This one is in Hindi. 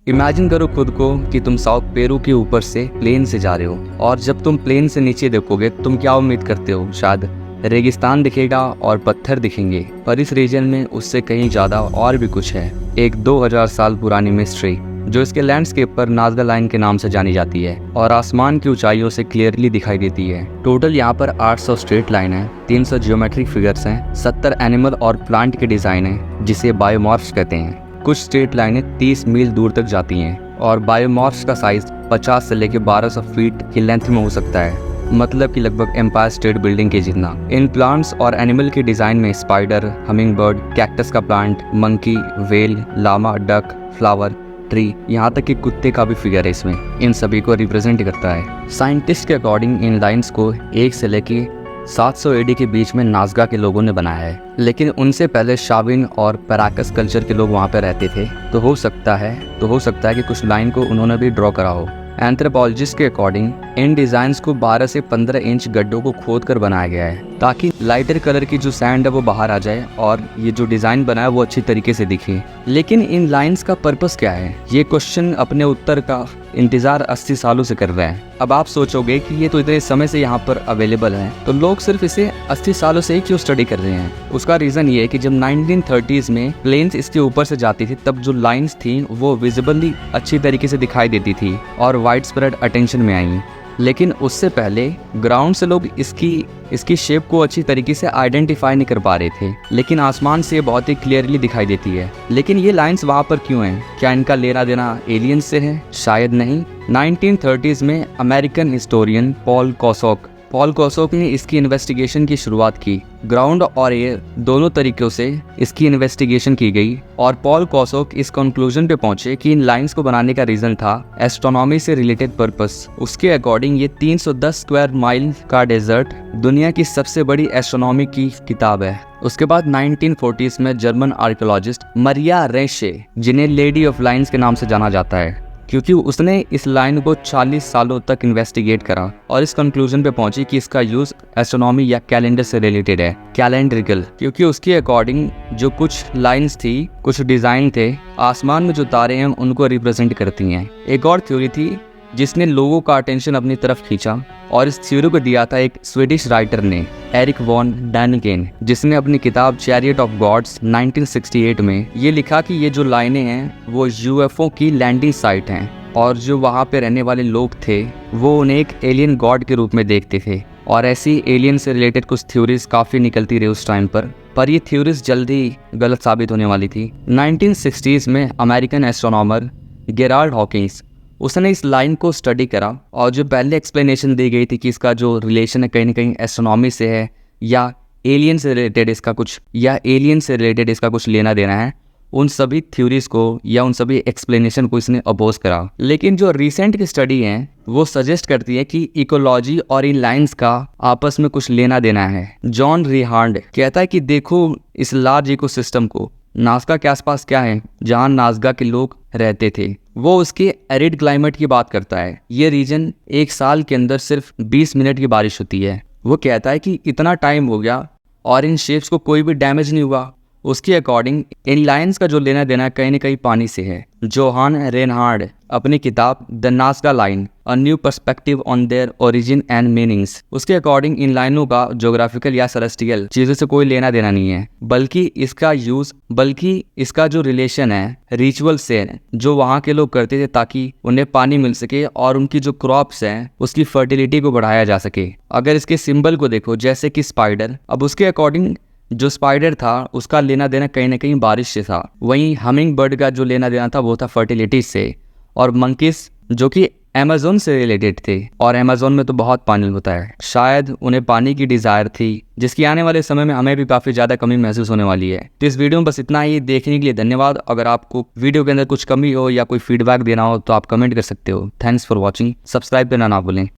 इमेजिन करो खुद को कि तुम साउथ पेरू के ऊपर से प्लेन से जा रहे हो, और जब तुम प्लेन से नीचे देखोगे तुम क्या उम्मीद करते हो? शायद रेगिस्तान दिखेगा और पत्थर दिखेंगे, पर इस रीजन में उससे कहीं ज्यादा और भी कुछ है। एक 2000 साल पुरानी मिस्ट्री जो इसके लैंडस्केप पर नाज़गा लाइन के नाम से जानी जाती है और आसमान की ऊंचाइयों से क्लियरली दिखाई देती है। टोटल यहाँ पर 800 स्ट्रेट लाइन है, 300 जियोमेट्रिक फिगर्स हैं, 70 एनिमल और प्लांट के डिजाइन है जिसे बायोमॉर्फ्स कहते हैं। कुछ स्ट्रेट लाइनें 30 मील दूर तक जाती हैं और बायोमॉर्फ्स का साइज 50 से लेकर 1200 फीट की लेंथ में हो सकता है, मतलब कि लगभग एम्पायर स्टेट बिल्डिंग के जितना। इन प्लांट्स और एनिमल के डिजाइन में स्पाइडर, हमिंगबर्ड, कैक्टस का plant, monkey, whale, llama, duck, flower, tree, यहाँ तक कि कुत्ते का भी फिगर है इसमें। इन सभी को रिप्रेजेंट करता है। साइंटिस्ट के अकॉर्डिंग इन लाइंस को 1 से लेके 700 एडी के बीच में नाज़गा के लोगों ने बनाया है, लेकिन उनसे पहले शाविन और पैराकस कल्चर के लोग वहाँ पर रहते थे, तो हो सकता है कि कुछ लाइन को उन्होंने भी ड्रॉ करा हो। एंथ्रोपोलॉजिस्ट के अकॉर्डिंग इन डिजाइन्स को 12 से 15 इंच गड्ढों को खोद कर बनाया गया है ताकि लाइटर कलर की जो सैंड है वो बाहर आ जाए और ये जो डिजाइन बना है वो अच्छी तरीके से दिखे। लेकिन इन लाइंस का पर्पस क्या है? ये क्वेश्चन अपने उत्तर का इंतजार 80 सालों से कर रहे हैं। अब आप सोचोगे कि ये तो इतने समय से यहाँ पर अवेलेबल है, तो लोग सिर्फ इसे 80 सालों से ही क्यों स्टडी कर रहे हैं? उसका रीजन ये है कि जब 1930s में प्लेन्स इसके ऊपर से जाती थी तब जो लाइंस थी वो विजिबली अच्छी तरीके से दिखाई देती थी और वाइड स्प्रेड अटेंशन में आई। लेकिन उससे पहले ग्राउंड से लोग इसकी शेप को अच्छी तरीके से आइडेंटिफाई नहीं कर पा रहे थे, लेकिन आसमान से बहुत ही क्लियरली दिखाई देती है। लेकिन ये लाइंस वहाँ पर क्यों हैं? क्या इनका लेना देना एलियंस से है? शायद नहीं। 1930s में अमेरिकन हिस्टोरियन पॉल कॉसॉक ने इसकी इन्वेस्टिगेशन की शुरुआत की। ग्राउंड और एयर दोनों तरीकों से इसकी इन्वेस्टिगेशन की गई और पॉल कॉसॉक इस कंक्लूजन पे पहुंचे कि इन लाइंस को बनाने का रीजन था एस्ट्रोनॉमी से रिलेटेड पर्पस। उसके अकॉर्डिंग ये 310 स्क्वायर माइल का डेजर्ट दुनिया की सबसे बड़ी एस्ट्रोनॉमी की किताब है। उसके बाद 1940s में जर्मन आर्कियोलॉजिस्ट मरिया रेशे, जिन्हें लेडी ऑफ लाइन्स के नाम से जाना जाता है, क्योंकि उसने इस लाइन को 40 सालों तक इन्वेस्टिगेट करा और इस कंक्लूजन पे पहुंची कि इसका यूज एस्ट्रोनॉमी या कैलेंडर से रिलेटेड है, कैलेंड्रिकल। क्योंकि उसके अकॉर्डिंग जो कुछ लाइंस थी, कुछ डिजाइन थे, आसमान में जो तारे हैं उनको रिप्रेजेंट करती हैं। एक और थ्योरी थी जिसने लोगों का अटेंशन अपनी तरफ खींचा और इस थ्योरी को दिया था एक स्वीडिश राइटर ने, एरिक वॉन डैनिकेन, जिसने अपनी किताब चैरियट ऑफ गॉड्स 1968 में ये लिखा कि ये जो लाइनें हैं वो यूएफओ की लैंडिंग साइट हैं और जो वहाँ पे रहने वाले लोग थे वो उन्हें एक एलियन गॉड के रूप में देखते थे। और ऐसी एलियन से रिलेटेड कुछ थ्योरीज काफ़ी निकलती रही उस टाइम पर ये थ्योरीज जल्दी गलत साबित होने वाली थी। 1960s में अमेरिकन एस्ट्रोनॉमर गेराल्ड हॉकिंस, उसने इस लाइन को स्टडी करा और जो पहले एक्सप्लेनेशन दी गई थी कि इसका जो रिलेशन है कहीं ना कहीं एस्ट्रोनॉमी से है या एलियन से रिलेटेड इसका कुछ लेना देना है, उन सभी थ्योरीज को या उन सभी एक्सप्लेनेशन को इसने अपोज करा। लेकिन जो रिसेंट की स्टडी है वो सजेस्ट करती है कि इकोलॉजी और इन लाइंस का आपस में कुछ लेना देना है। जॉन रिहांड कहता है कि देखो इस लार्ज इकोसिस्टम को, नाज़गा के आसपास क्या है जहाँ नाज़गा के लोग रहते थे, वो उसके एरिड क्लाइमेट की बात करता है। ये रीजन एक साल के अंदर सिर्फ 20 मिनट की बारिश होती है। वो कहता है कि इतना टाइम हो गया और इन शेप्स को कोई भी डैमेज नहीं हुआ। उसके अकॉर्डिंग इन लाइंस का जो लेना देना कहीं न कहीं पानी से है। जोहान रेनहार्ड अपनी किताब the Nazca line a new perspective on their origin and meanings, उसके अकॉर्डिंग इन लाइनों का ज्योग्राफिकल या सेलेस्टियल चीज़ों से कोई लेना देना नहीं है, बल्कि इसका जो रिलेशन है रिचुअल से है जो वहाँ के लोग करते थे ताकि उन्हें पानी मिल सके और उनकी जो क्रॉप्स हैं उसकी फर्टिलिटी को बढ़ाया जा सके। अगर इसके सिंबल को देखो जैसे कि स्पाइडर, अब उसके अकॉर्डिंग जो स्पाइडर था उसका लेना देना कहीं ना कहीं बारिश से था, वहीं हमिंग बर्ड का जो लेना देना था वो था फर्टिलिटी से, और मंकीस जो कि अमेज़न से रिलेटेड थे और अमेज़न में तो बहुत पानी होता है, शायद उन्हें पानी की डिज़ायर थी जिसकी आने वाले समय में हमें भी काफ़ी ज़्यादा कमी महसूस होने वाली है। तो इस वीडियो में बस इतना ही। देखने के लिए धन्यवाद। अगर आपको वीडियो के अंदर कुछ कमी हो या कोई फीडबैक देना हो तो आप कमेंट कर सकते हो। Thanks for watching. सब्सक्राइब करना ना भूलें।